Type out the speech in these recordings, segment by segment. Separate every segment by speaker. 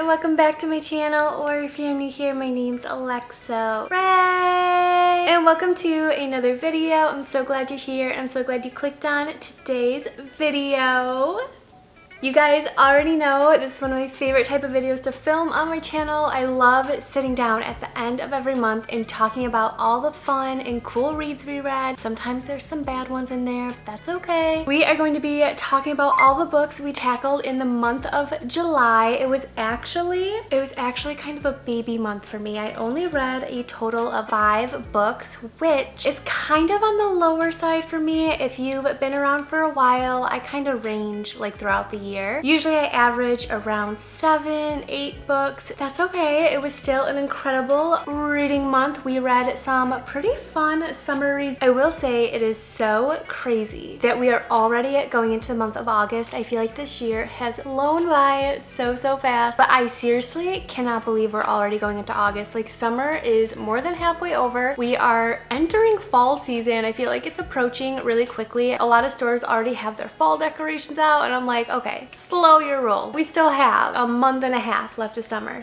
Speaker 1: and welcome back to my channel, or if you're new here, my name's Alexa Ray, and welcome to another video. I'm so glad you're here, and I'm so glad you clicked on today's video. You guys already know this is one of my favorite type of videos to film on my channel. I love sitting down at the end of every month and talking about all the fun and cool reads we read. Sometimes there's some bad ones in there, but that's okay. We are going to be talking about all the books we tackled in the month of July. It was actually kind of a baby month for me. I only read a total of 5 books, which is kind of on the lower side for me. If you've been around for a while, I kind of range like throughout the year. Usually I average around 7-8 books. That's okay. It was still an incredible reading month. We read some pretty fun summer reads. I will say it is so crazy that we are already going into the month of August. I feel like this year has flown by so fast, but I seriously cannot believe we're already going into August. Like, summer is more than halfway over. We are entering fall season. I feel like it's approaching really quickly. A lot of stores already have their fall decorations out, and I'm like, okay, slow your roll. We still have a month and a half left of summer.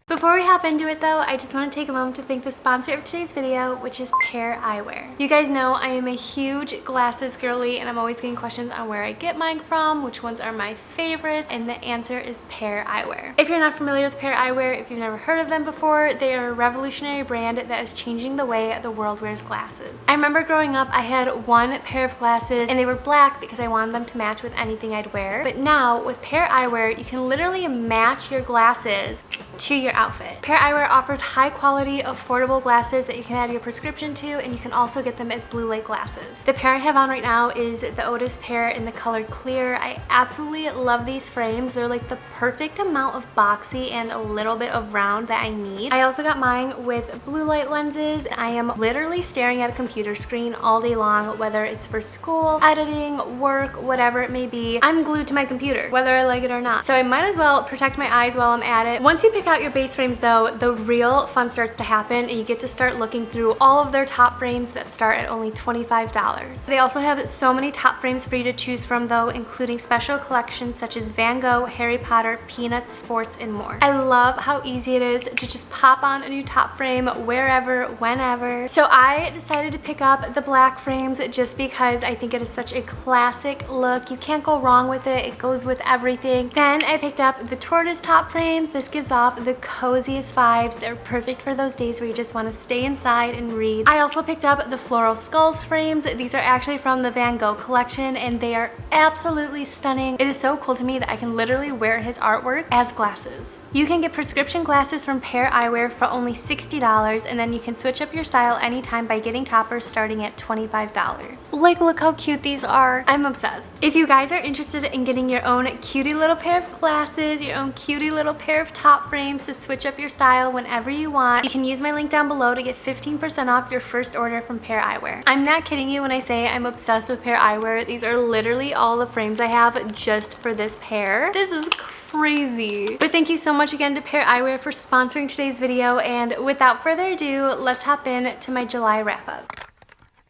Speaker 1: Before we hop into it though, I just want to take a moment to thank the sponsor of today's video, which is Pair Eyewear. You guys know I am a huge glasses girly, and I'm always getting questions on where I get mine from, which ones are my favorites, and the answer is Pair Eyewear. If you're not familiar with Pair Eyewear, if you've never heard of them before, they are a revolutionary brand that is changing the way the world wears glasses. I remember growing up, I had one pair of glasses and they were black because I wanted them to match with anything I'd wear. But now with Pair Eyewear, you can literally match your glasses to your outfit. Pair Eyewear offers high quality, affordable glasses that you can add your prescription to, and you can also get them as blue light glasses. The pair I have on right now is the Otis pair in the color clear. I absolutely love these frames. They're like the perfect amount of boxy and a little bit of round that I need. I also got mine with blue light lenses. I am literally staring at a computer screen all day long, whether it's for school, editing, work, whatever it may be. I'm glued to my computer, whether I like it or not. So I might as well protect my eyes while I'm at it. Once you pick out your base frames though, the real fun starts to happen, and you get to start looking through all of their top frames that start at only $25. They also have so many top frames for you to choose from though, including special collections such as Van Gogh, Harry Potter, Peanuts, sports, and more. I love how easy it is to just pop on a new top frame wherever, whenever. So I decided to pick up the black frames just because I think it is such a classic look. You can't go wrong with it. It goes with everything. Then I picked up the tortoise top frames. This gives off the coziest vibes. They're perfect for those days where you just want to stay inside and read. I also picked up the floral skulls frames. These are actually from the Van Gogh collection, and they are absolutely stunning. It is so cool to me that I can literally wear his artwork as glasses. You can get prescription glasses from Pair Eyewear for only $60, and then you can switch up your style anytime by getting toppers starting at $25. Like, look how cute these are. I'm obsessed. If you guys are interested in getting your own cutie little pair of glasses, your own cutie little pair of top frames to switch up your style whenever you want, you can use my link down below to get 15% off your first order from Pair Eyewear. I'm not kidding you when I say I'm obsessed with Pair Eyewear. These are literally all the frames I have just for this pair. This is crazy. But thank you so much again to Pair Eyewear for sponsoring today's video, and without further ado, let's hop in to my July wrap up.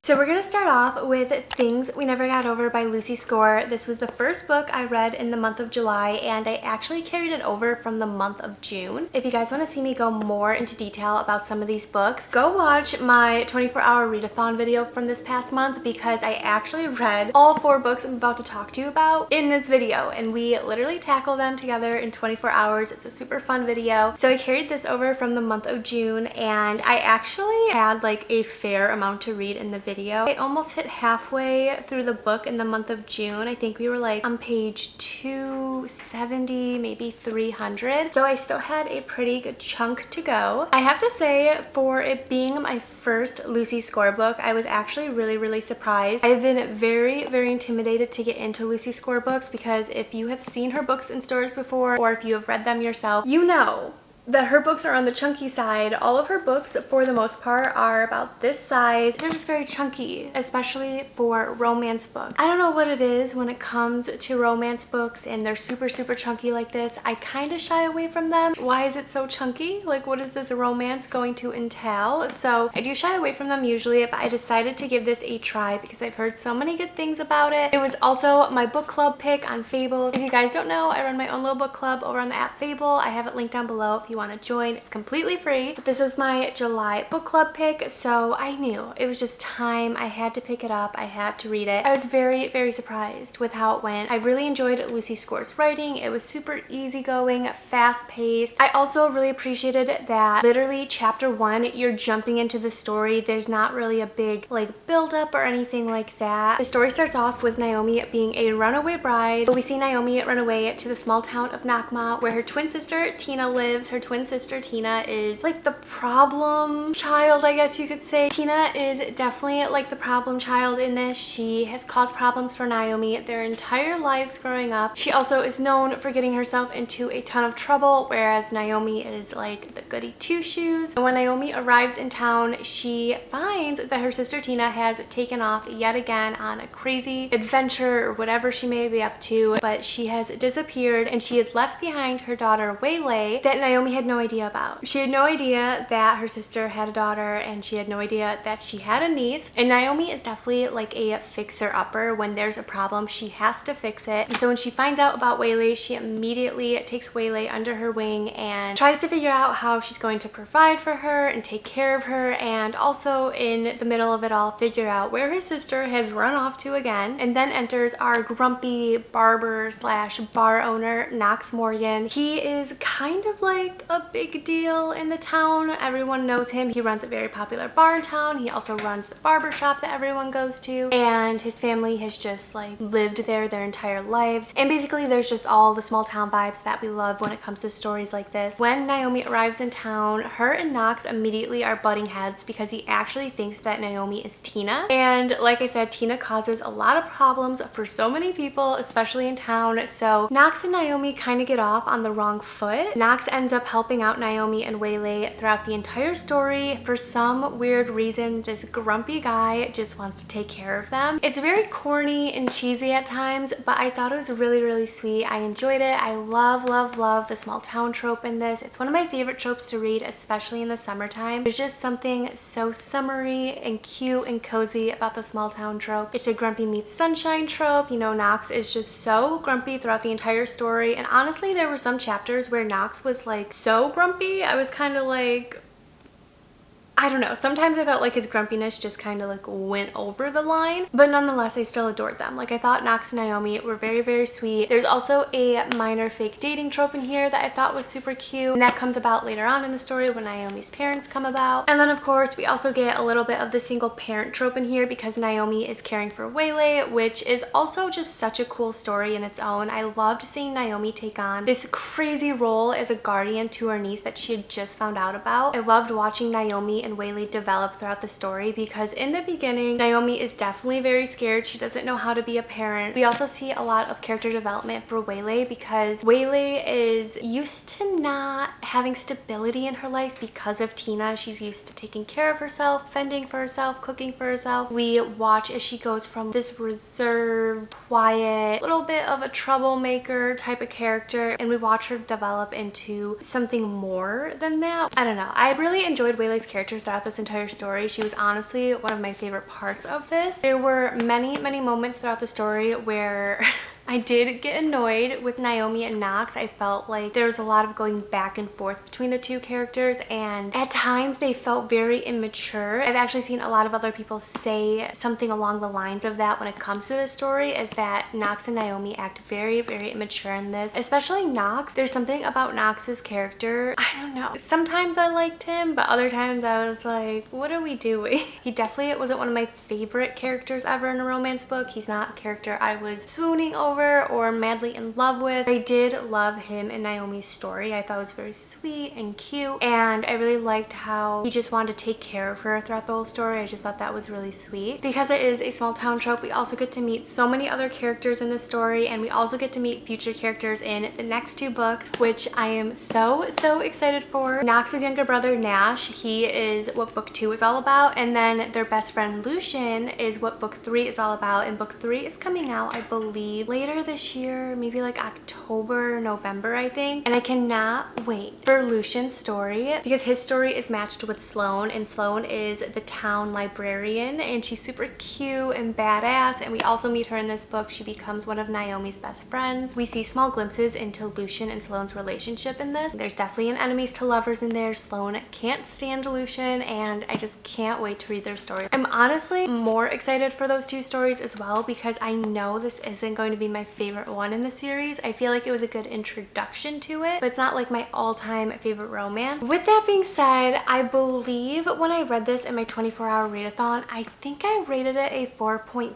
Speaker 1: So we're going to start off with Things We Never Got Over by Lucy Score. This was the first book I read in the month of July, and I actually carried it over from the month of June. If you guys want to see me go more into detail about some of these books, go watch my 24-hour readathon video from this past month, because I actually read all 4 books I'm about to talk to you about in this video, and we literally tackle them together in 24 hours. It's a super fun video. So I carried this over from the month of June, and I actually had like a fair amount to read in the video. I almost hit halfway through the book in the month of June. I think we were like on page 270, maybe 300. So I still had a pretty good chunk to go. I have to say, for it being my first Lucy Score book, I was actually really surprised. I've been very intimidated to get into Lucy Score books, because if you have seen her books in stores before, or if you have read them yourself, you know that her books are on the chunky side. All of her books, for the most part, are about this size. They're just very chunky, especially for romance books. I don't know what it is when it comes to romance books and they're super, super chunky like this. I kind of shy away from them. Why is it so chunky? Like, what is this romance going to entail? So I do shy away from them usually, but I decided to give this a try because I've heard so many good things about it. It was also my book club pick on Fable. If you guys don't know, I run my own little book club over on the app Fable. I have it linked down below if you want to join. It's completely free. But this was my July book club pick, so I knew it was just time. I had to pick it up. I had to read it. I was very, very surprised with how it went. I really enjoyed Lucy Score's writing. It was super easygoing, fast-paced. I also really appreciated that literally chapter 1, you're jumping into the story. There's not really a big like build-up or anything like that. The story starts off with Naomi being a runaway bride. We see Naomi run away to the small town of Nakma where her twin sister Tina lives. Her twin sister Tina is like the problem child, I guess you could say. Tina is definitely like the problem child in this. She has caused problems for Naomi their entire lives growing up. She also is known for getting herself into a ton of trouble, whereas Naomi is like the goody two-shoes. And when Naomi arrives in town, she finds that her sister Tina has taken off yet again on a crazy adventure or whatever she may be up to, but she has disappeared and she had left behind her daughter Waylay that Naomi had no idea about. She had no idea that her sister had a daughter and she had no idea that she had a niece. And Naomi is definitely like a fixer-upper. When there's a problem, she has to fix it. And so when she finds out about Waylay, she immediately takes Waylay under her wing and tries to figure out how she's going to provide for her and take care of her, and also in the middle of it all figure out where her sister has run off to again. And then enters our grumpy barber slash bar owner, Knox Morgan. He is kind of like a big deal in the town. Everyone knows him. He runs a very popular bar in town. He also runs the barber shop that everyone goes to, and his family has just like lived there their entire lives. And basically there's just all the small town vibes that we love when it comes to stories like this. When Naomi arrives in town, her and Knox immediately are butting heads because he actually thinks that Naomi is Tina. And like I said, Tina causes a lot of problems for so many people, especially in town. So Knox and Naomi kind of get off on the wrong foot. Knox ends up helping out Naomi and Waylay throughout the entire story. For some weird reason, this grumpy guy just wants to take care of them. It's very corny and cheesy at times, but I thought it was really, really sweet. I enjoyed it. I love, love, love the small town trope in this. It's one of my favorite tropes to read, especially in the summertime. There's just something so summery and cute and cozy about the small town trope. It's a grumpy meets sunshine trope. You know, Knox is just so grumpy throughout the entire story. And honestly, there were some chapters where Knox was like so grumpy. I was kind of like, I don't know, sometimes I felt like his grumpiness just kind of like went over the line, but nonetheless I still adored them. Like, I thought Knox and Naomi were very, very sweet. There's also a minor fake dating trope in here that I thought was super cute, and that comes about later on in the story when Naomi's parents come about. And then of course we also get a little bit of the single parent trope in here because Naomi is caring for Waylay, which is also just such a cool story in its own. I loved seeing Naomi take on this crazy role as a guardian to her niece that she had just found out about. I loved watching Naomi and Waylay develop throughout the story because in the beginning, Naomi is definitely very scared. She doesn't know how to be a parent. We also see a lot of character development for Waylay because Waylay is used to not having stability in her life because of Tina. She's used to taking care of herself, fending for herself, cooking for herself. We watch as she goes from this reserved, quiet, little bit of a troublemaker type of character, and we watch her develop into something more than that. I don't know. I really enjoyed Waylay's character throughout this entire story. She was honestly one of my favorite parts of this. There were many, many moments throughout the story where I did get annoyed with Naomi and Knox. I felt like there was a lot of going back and forth between the two characters, and at times they felt very immature. I've actually seen a lot of other people say something along the lines of that when it comes to this story, is that Knox and Naomi act very, very immature in this, especially Knox. There's something about Knox's character, I don't know. Sometimes I liked him, but other times I was like, what are we doing? He definitely wasn't one of my favorite characters ever in a romance book. He's not a character I was swooning over over or madly in love with. I did love him and Naomi's story. I thought it was very sweet and cute, and I really liked how he just wanted to take care of her throughout the whole story. I just thought that was really sweet. Because it is a small town trope, we also get to meet so many other characters in this story, and we also get to meet future characters in the next 2 books, which I am so excited for. Knox's younger brother Nash, he is what book 2 is all about, and then their best friend Lucian is what book 3 is all about, and book 3 is coming out, I believe, later this year, maybe like October, November, I think. And I cannot wait for Lucian's story because his story is matched with Sloane, and Sloane is the town librarian, and she's super cute and badass, and we also meet her in this book. She becomes one of Naomi's best friends. We see small glimpses into Lucian and Sloane's relationship in this. There's definitely an enemies to lovers in there. Sloane can't stand Lucian, and I just can't wait to read their story. I'm honestly more excited for those 2 stories as well because I know this isn't going to be my favorite one in the series. I feel like it was a good introduction to it, but it's not like my all-time favorite romance. With that being said, I believe when I read this in my 24-hour readathon, I think I rated it a 4.5.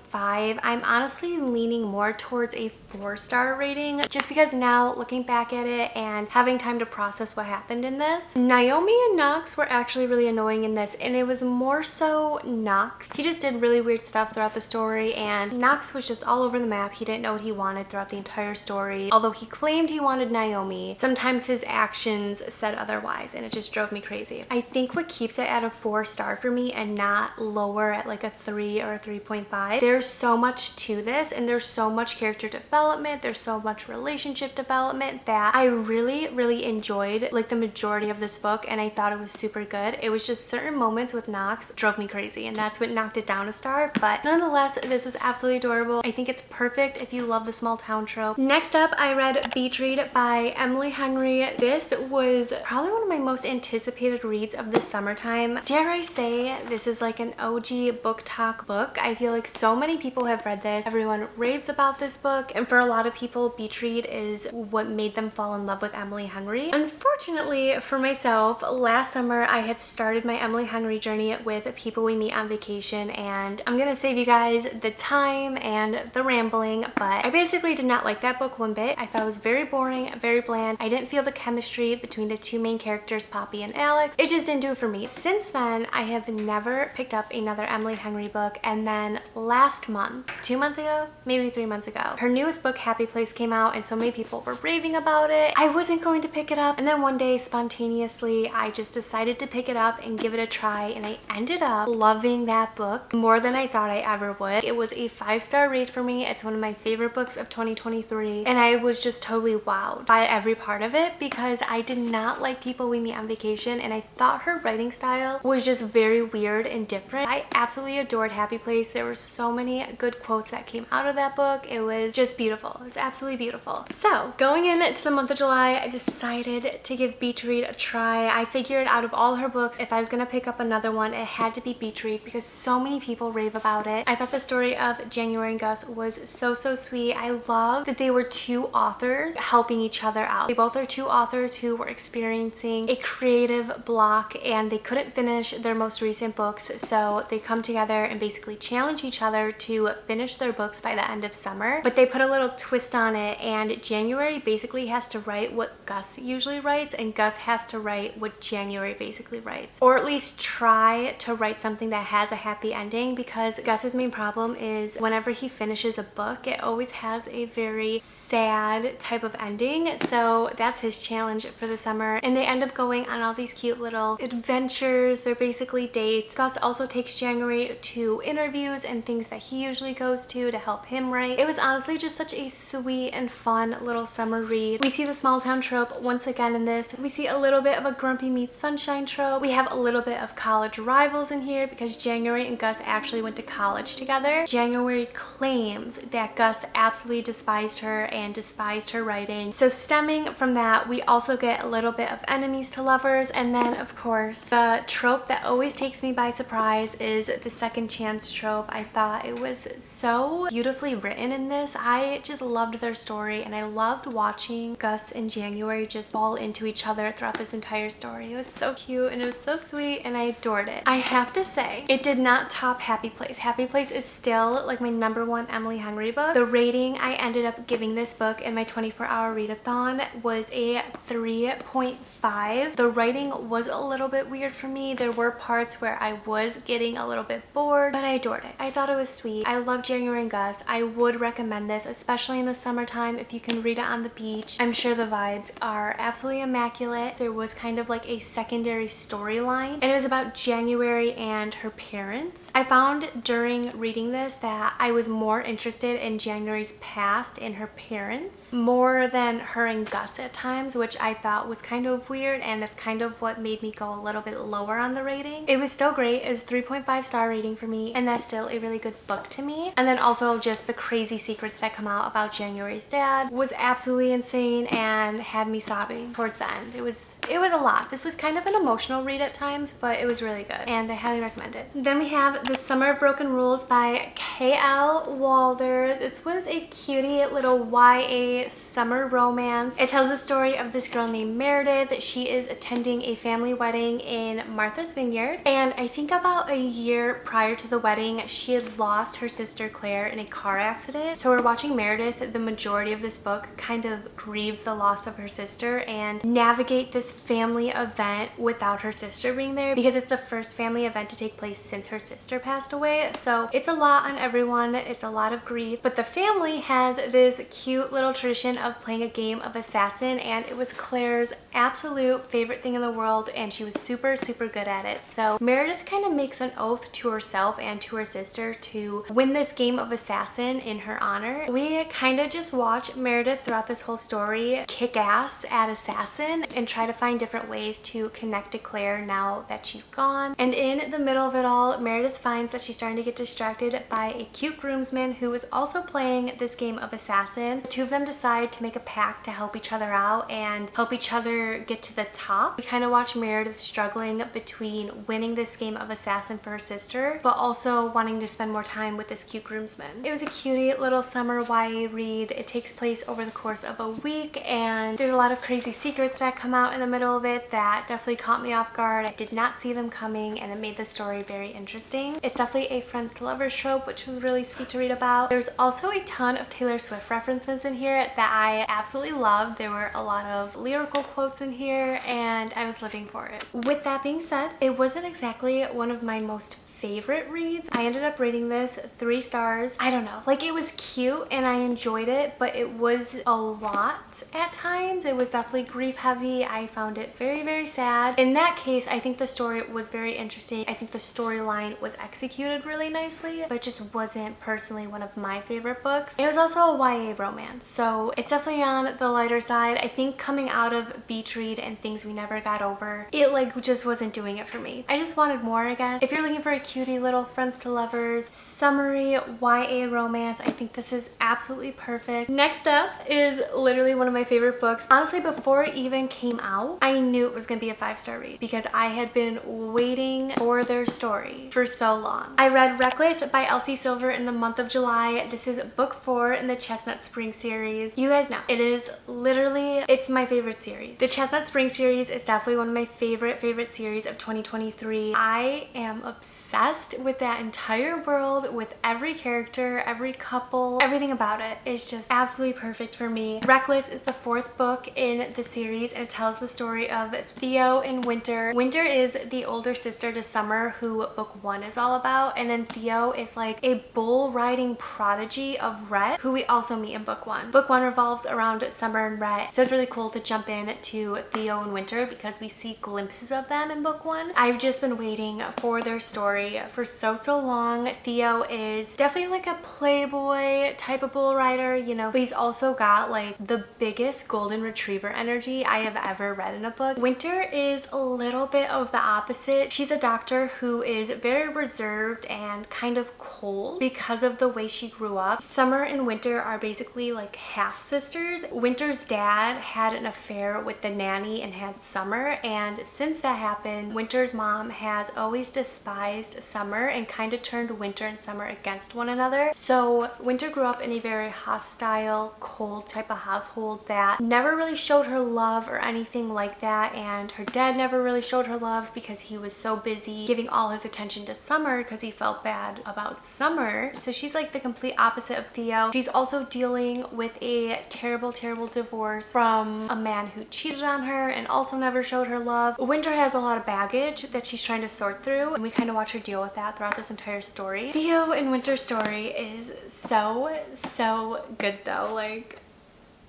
Speaker 1: I'm honestly leaning more towards a 4-star rating just because now looking back at it and having time to process what happened in this, Naomi and Knox were actually really annoying in this, and it was more so Knox. He just did really weird stuff throughout the story, and Knox was just all over the map. He didn't know what he wanted throughout the entire story. Although he claimed he wanted Naomi, sometimes his actions said otherwise, and it just drove me crazy. I think what keeps it at a 4-star for me and not lower at like a 3 or a 3.5, there's so much to this, and there's so much character development, there's so much relationship development that I really enjoyed like the majority of this book, and I thought it was super good. It was just certain moments with Knox drove me crazy, and that's what knocked it down a star, but nonetheless, this was absolutely adorable. I think it's perfect if you love the small town trope. Next up, I read Beach Read by Emily Henry. This was probably one of my most anticipated reads of the summertime. Dare I say, this is like an OG book talk book. I feel like so many people have read this. Everyone raves about this book, and for a lot of people, Beach Read is what made them fall in love with Emily Henry. Unfortunately for myself, last summer I had started my Emily Henry journey with People We Meet on Vacation, and I'm gonna save you guys the time and the rambling, but I basically did not like that book one bit. I thought it was very boring, very bland. I didn't feel the chemistry between the 2 main characters, Poppy and Alex. It just didn't do it for me. Since then, I have never picked up another Emily Henry book, and then last month, 2 months ago, maybe 3 months ago, her newest book, Happy Place, came out, and so many people were raving about it. I wasn't going to pick it up, and then one day, spontaneously, I just decided to pick it up and give it a try, and I ended up loving that book more than I thought I ever would. It was a 5-star rate for me. It's one of my favorite books of 2023, and I was just totally wowed by every part of it because I did not like People We Meet on Vacation, and I thought her writing style was just very weird and different. I absolutely adored Happy Place. There were so many good quotes that came out of that book. It was just beautiful. It was absolutely beautiful. So going into the month of July, I decided to give Beach Read a try. I figured out of all her books, if I was gonna pick up another one, it had to be Beach Read because so many people rave about it. I thought the story of January and Gus was so sweet. I love that they were 2 authors helping each other out. They both are 2 authors who were experiencing a creative block, and they couldn't finish their most recent books, so they come together and basically challenge each other to finish their books by the end of summer. But they put a little twist on it, and January basically has to write what Gus usually writes, and Gus has to write what January basically writes, or at least try to write something that has a happy ending, because Gus's main problem is whenever he finishes a book, it always has a very sad type of ending. So that's his challenge for the summer, and they end up going on all these cute little adventures. They're basically dates. Gus also takes January to interviews and things that he usually goes to help him write. It was honestly just such a sweet and fun little summer read. We see the small town trope once again in this. We see a little bit of a grumpy meets sunshine trope. We have a little bit of college rivals in here because January and Gus actually went to college together. January claims that Gus absolutely despised her and despised her writing. So stemming from that, we also get a little bit of enemies to lovers, and then of course the trope that always takes me by surprise is the second chance trope. I thought it was so beautifully written in this. I just loved their story, and I loved watching Gus and January just fall into each other throughout this entire story. It was so cute and it was so sweet, and I adored it. I have to say, it did not top Happy Place. Happy Place is still like my #1 Emily Henry book. The rating rating I ended up giving this book in my 24-hour readathon was a 3.5. The writing was a little bit weird for me. There were parts where I was getting a little bit bored, but I adored it. I thought it was sweet. I love January and Gus. I would recommend this, especially in the summertime if you can read it on the beach. I'm sure the vibes are absolutely immaculate. There was kind of like a secondary storyline, and it was about January and her parents. I found during reading this that I was more interested in January's past and her parents more than her and Gus at times, which I thought was kind of weird, and that's kind of what made me go a little bit lower on the rating. It was still great. It was 3.5 star rating for me, and that's still a really good book to me. And then also just the crazy secrets that come out about January's dad was absolutely insane and had me sobbing towards the end. It was a lot. This was kind of an emotional read at times, but it was really good and I highly recommend it. Then we have The Summer of Broken Rules by K.L. Walder. This was a cutie little YA summer romance. It tells the story of this girl named Meredith. She is attending a family wedding in Martha's Vineyard, and I think about a year prior to the wedding she had lost her sister Claire in a car accident. So we're watching Meredith the majority of this book kind of grieve the loss of her sister and navigate this family event without her sister being there, because it's the first family event to take place since her sister passed away. So it's a lot on everyone. It's a lot of grief, but the family has this cute little tradition of playing a game of assassin, and it was Claire's absolute favorite thing in the world, and she was super good at it. So Meredith kind of makes an oath to herself and to her sister to win this game of assassin in her honor. We kind of just watch Meredith throughout this whole story kick ass at assassin and try to find different ways to connect to Claire now that she's gone. And in the middle of it all, Meredith finds that she's starting to get distracted by a cute groomsman who is also playing this game of assassin. The two of them decide to make a pact to help each other out and help each other get to the top. We kind of watch Meredith struggling between winning this game of assassin for her sister, but also wanting to spend more time with this cute groomsman. It was a cutie little summer YA read. It takes place over the course of a week, and there's a lot of crazy secrets that come out in the middle of it that definitely caught me off guard. I did not see them coming, and it made the story very interesting. It's definitely a friends to lovers trope, which was really sweet to read about. There's also a ton of Taylor Swift references in here that I absolutely loved. There were a lot of lyrical quotes in here, and I was living for it. With that being said, it wasn't exactly one of my most favorite reads. I ended up rating this 3 stars. I don't know, like, it was cute and I enjoyed it, but it was a lot at times. It was definitely grief heavy. I found it very sad. In that case, I think the story was very interesting. I think the storyline was executed really nicely, but it just wasn't personally one of my favorite books. It was also a YA romance, so it's definitely on the lighter side. I think coming out of Beach Read and Things We Never Got Over, it like just wasn't doing it for me. I just wanted more, I guess. If you're looking for a cutie little friends to lovers summery YA romance, I think this is absolutely perfect. Next up is literally one of my favorite books. Honestly, before it even came out, I knew it was gonna be a 5-star read because I had been waiting for their story for so long. I read Reckless by Elsie Silver in the month of July. This is book 4 in the Chestnut Spring series. You guys know, it is literally, it's my favorite series. The Chestnut Spring series is definitely one of my favorite series of 2023. I am obsessed with that entire world, with every character, every couple, everything about it is just absolutely perfect for me. Reckless is the 4th book in the series, and it tells the story of Theo and Winter. Winter is the older sister to Summer, who book 1 is all about, and then Theo is like a bull riding prodigy of Rhett, who we also meet in book 1. Book 1 revolves around Summer and Rhett, so it's really cool to jump in to Theo and Winter because we see glimpses of them in book 1. I've just been waiting for their story for so long. Theo is definitely like a playboy type of bull rider, you know, but he's also got like the biggest golden retriever energy I have ever read in a book. Winter is a little bit of the opposite. She's a doctor who is very reserved and kind of cold because of the way she grew up. Summer and Winter are basically like half sisters. Winter's dad had an affair with the nanny and had Summer, and since that happened, Winter's mom has always despised summer and kind of turned winter and summer against one another. So Winter grew up in a very hostile, cold type of household that never really showed her love or anything like that, and her dad never really showed her love because he was so busy giving all his attention to Summer because he felt bad about Summer. So she's like the complete opposite of Theo. She's also dealing with a terrible divorce from a man who cheated on her and also never showed her love. Winter has a lot of baggage that she's trying to sort through, and we kind of watch her deal with that throughout this entire story. Theo in Winter's story is so good though. Like,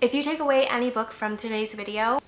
Speaker 1: if you take away any book from today's video,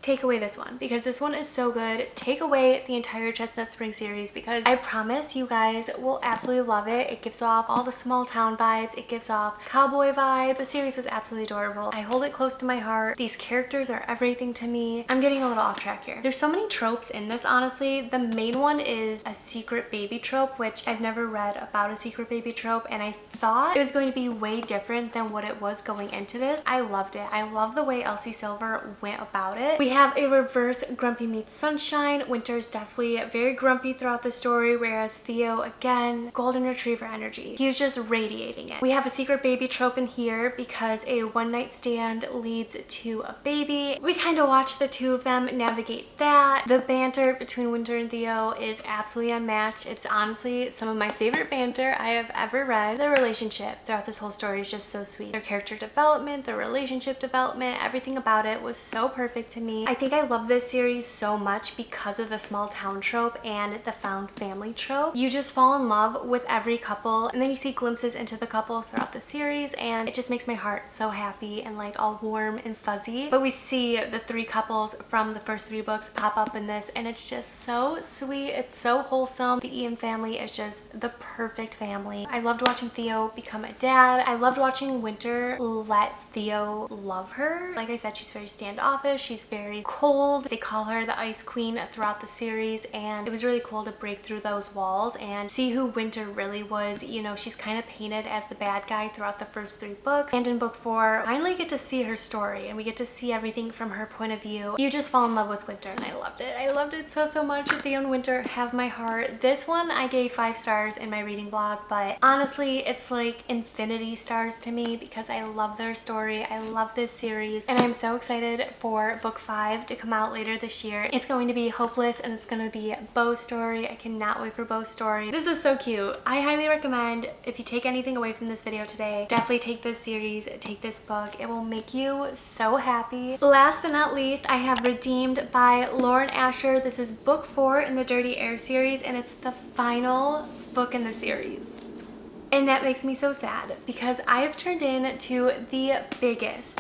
Speaker 1: take away this one, because this one is so good. Take away the entire Chestnut Spring series, because I promise you guys will absolutely love it. It gives off all the small town vibes. It gives off cowboy vibes. The series was absolutely adorable. I hold it close to my heart. These characters are everything to me. I'm getting a little off track here. There's so many tropes in this, honestly. The main one is a secret baby trope, which I've never read about a secret baby trope, and I thought it was going to be way different than what it was going into this. I loved it. I love the way Elsie Silver went about it. We have a reverse Grumpy meets Sunshine. Winter's definitely very grumpy throughout the story, whereas Theo, again, golden retriever energy. He's just radiating it. We have a secret baby trope in here because a one night stand leads to a baby. We kind of watch the two of them navigate that. The banter between Winter and Theo is absolutely unmatched. It's honestly some of my favorite banter I have ever read. The relationship throughout this whole story is just so sweet. Their character development, their relationship development, everything about it was so perfect to me. I think I love this series so much because of the small town trope and the found family trope. You just fall in love with every couple, and then you see glimpses into the couples throughout the series, and it just makes my heart so happy and like all warm and fuzzy. But we see the three couples from the first three books pop up in this, and it's just so sweet. It's so wholesome. The Ian family is just the perfect family. I loved watching Theo become a dad. I loved watching Winter let Theo love her. Like I said, she's very standoffish. She's very cold. They call her the Ice Queen throughout the series, and it was really cool to break through those walls and see who Winter really was. You know, she's kind of painted as the bad guy throughout the first three books, and in book 4 finally get to see her story and we get to see everything from her point of view. You just fall in love with Winter, and I loved it. I loved it so much. Theo and Winter have my heart. This one I gave 5 stars in my reading blog, but honestly it's like infinity stars to me because I love their story. I love this series, and I'm so excited for book 5 to come out later this year. It's going to be Hopeless, and it's going to be Beau's story. I cannot wait for Beau's story. This is so cute. I highly recommend, if you take anything away from this video today, definitely take this series, take this book. It will make you so happy. Last but not least, I have Redeemed by Lauren Asher. This is book 4 in the Dirty Air series, and it's the final book in the series. And that makes me so sad because I have turned into the biggest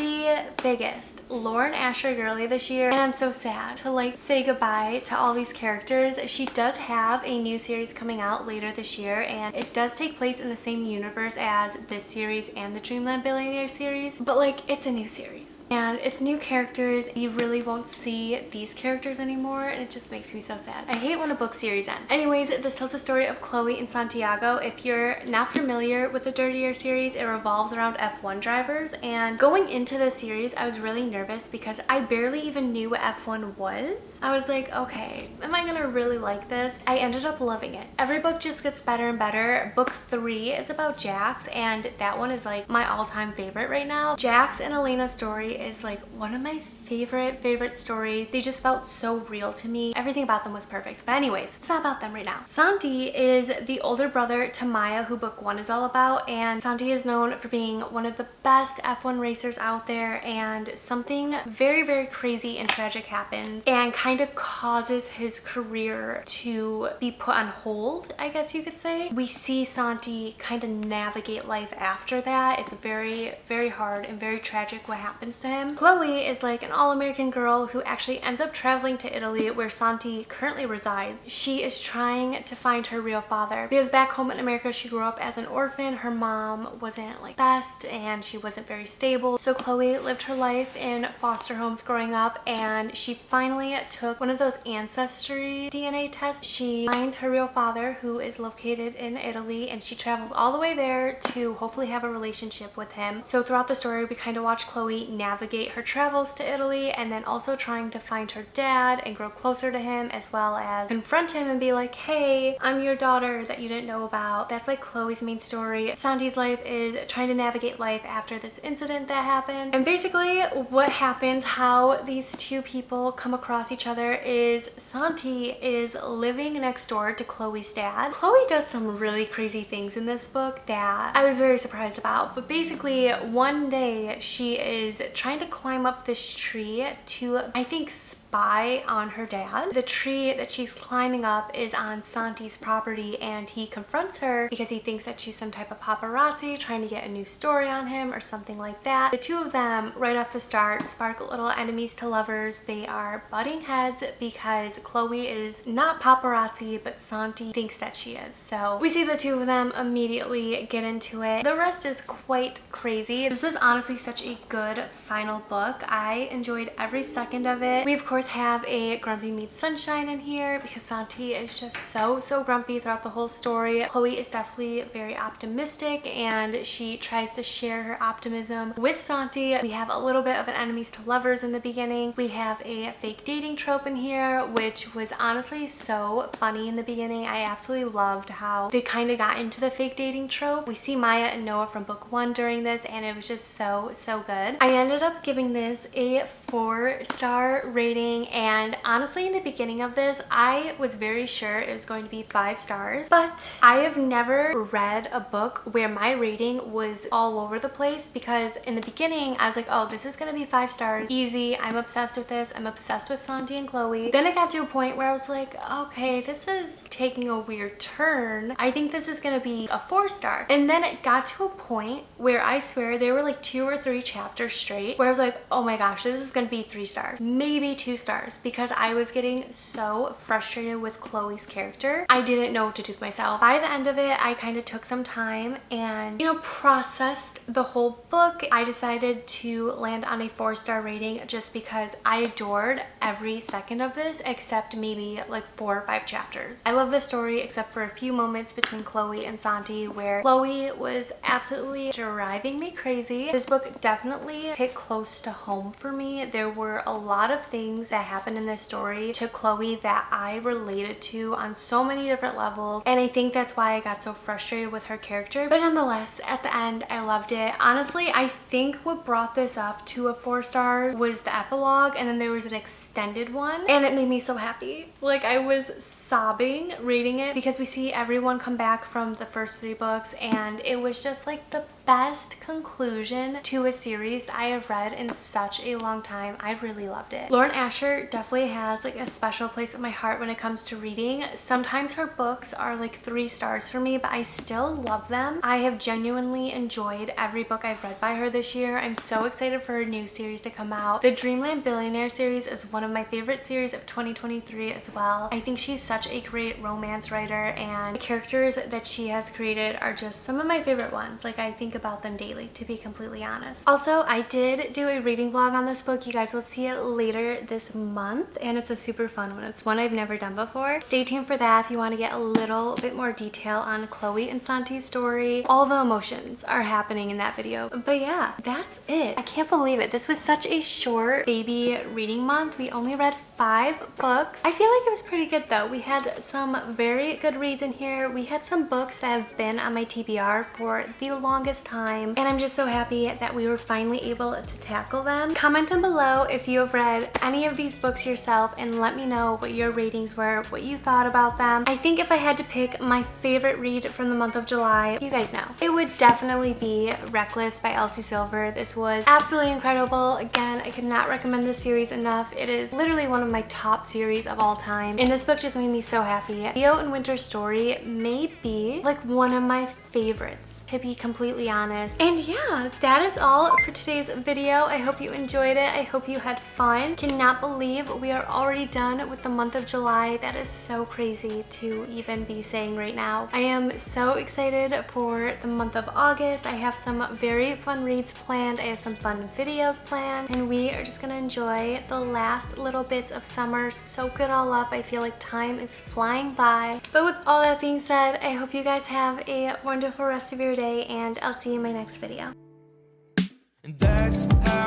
Speaker 1: Lauren Asher girly this year, and I'm so sad to like say goodbye to all these characters. She does have a new series coming out later this year, and it does take place in the same universe as this series and the Dreamland Billionaire series, but like it's a new series and it's new characters. You really won't see these characters anymore, and it just makes me so sad. I hate when a book series ends. Anyways, this tells the story of Chloe and Santiago. If you're not familiar with the Dirty Air series, it revolves around F1 drivers, and going into the series I was really nervous because I barely even knew what F1 was. I was like, okay, am I gonna really like this? I ended up loving it. Every book just gets better and better. Book 3 is about Jax, and that one is like my all-time favorite right now. Jax and Elena's story is like one of my favorite stories. They just felt so real to me. Everything about them was perfect. But anyways, it's not about them right now. Santi is the older brother to Maya, who book 1 is all about, and Santi is known for being one of the best F1 racers out there, and something very crazy and tragic happens and kind of causes his career to be put on hold, I guess you could say. We see Santi kind of navigate life after that. It's very hard and very tragic what happens to him. Chloe is like an all-American girl who actually ends up traveling to Italy, where Santi currently resides. She is trying to find her real father because back home in America she grew up as an orphan. Her mom wasn't like best and she wasn't very stable, so Chloe lived her life in foster homes growing up, and she finally took one of those ancestry DNA tests. She finds her real father, who is located in Italy, and she travels all the way there to hopefully have a relationship with him. So throughout the story we kind of watch Chloe navigate her travels to Italy Italy, and then also trying to find her dad and grow closer to him, as well as confront him and be like, hey, I'm your daughter that you didn't know about. That's like Chloe's main story. Santi's life is trying to navigate life after this incident that happened. And basically what happens, how these two people come across each other, is Santi is living next door to Chloe's dad. Chloe does some really crazy things in this book that I was very surprised about. But basically one day she is trying to climb up this tree to, I think, spy on her dad. The tree that she's climbing up is on Santi's property, and he confronts her because he thinks that she's some type of paparazzi trying to get a new story on him or something like that. The two of them right off the start spark little enemies to lovers. They are butting heads because Chloe is not paparazzi, but Santi thinks that she is. So we see the two of them immediately get into it. The rest is quite crazy. This was honestly such a good final book. I enjoyed every second of it. We of course have a grumpy meets sunshine in here because Santi is just so grumpy throughout the whole story. Chloe is definitely very optimistic, and she tries to share her optimism with Santi. We have a little bit of an enemies to lovers in the beginning. We have a fake dating trope in here, which was honestly so funny in the beginning. I absolutely loved how they kind of got into the fake dating trope. We see Maya and Noah from book 1 during this, and it was just so good. I ended up giving this a 4-star rating, and honestly in the beginning of this I was very sure it was going to be 5 stars, but I have never read a book where my rating was all over the place, because in the beginning I was like, oh, this is gonna be 5 stars, easy, I'm obsessed with this, I'm obsessed with Santi and Chloe. Then it got to a point where I was like, okay, this is taking a weird turn, I think this is gonna be a 4-star. And then it got to a point where I swear there were like 2 or 3 chapters straight where I was like, oh my gosh, this is gonna be 3 stars, maybe 2 stars, because I was getting so frustrated with Chloe's character. I didn't know what to do with myself. By the end of it, I kind of took some time and, you know, processed the whole book. I decided to land on a 4-star rating just because I adored every second of this except maybe like 4 or 5 chapters. I love this story except for a few moments between Chloe and Santi where Chloe was absolutely driving me crazy. This book definitely hit close to home for me. There were a lot of things that happened in this story to Chloe that I related to on so many different levels, and I think that's why I got so frustrated with her character. But nonetheless, at the end, I loved it. Honestly, I think what brought this up to a 4-star was the epilogue, and then there was an extended one, and it made me so happy. Like, I was sobbing reading it because we see everyone come back from the first 3 books, and it was just like the best conclusion to a series I have read in such a long time. I really loved it. Lauren Asher definitely has like a special place in my heart when it comes to reading. Sometimes her books are like 3 stars for me, but I still love them. I have genuinely enjoyed every book I've read by her this year. I'm so excited for her new series to come out. The Dreamland Billionaire series is one of my favorite series of 2023 as well. I think she's such a great romance writer, and the characters that she has created are just some of my favorite ones. Like, I think about them daily, to be completely honest. Also, I did do a reading vlog on this book. You guys will see it later this month, and it's a super fun one. It's one I've never done before. Stay tuned for that if you want to get a little bit more detail on Chloe and Santi's story. All the emotions are happening in that video. But yeah, that's it. I can't believe it. This was such a short baby reading month. We only read 5 books. I feel like it was pretty good though. We had some very good reads in here. We had some books that have been on my TBR for the longest time, and I'm just so happy that we were finally able to tackle them. Comment down below if you have read any of these books yourself and let me know what your ratings were, what you thought about them. I think if I had to pick my favorite read from the month of July, you guys know, it would definitely be Reckless by Elsie Silver. This was absolutely incredible. Again, I could not recommend this series enough. It is literally one of my top series of all time, and this book just made me so happy. Theo and Winter's story may be like one of my favorites, to be completely honest. And yeah, that is all for today's video. I hope you enjoyed it. I hope you had fun. Cannot believe we are already done with the month of July. That is so crazy to even be saying right now. I am so excited for the month of August. I have some very fun reads planned. I have some fun videos planned, and we are just gonna enjoy the last little bits of summer, soak it all up. I feel like time is flying by. But with all that being said, I hope you guys have a wonderful rest of your day, and I'll see you in my next video.
Speaker 2: And that's how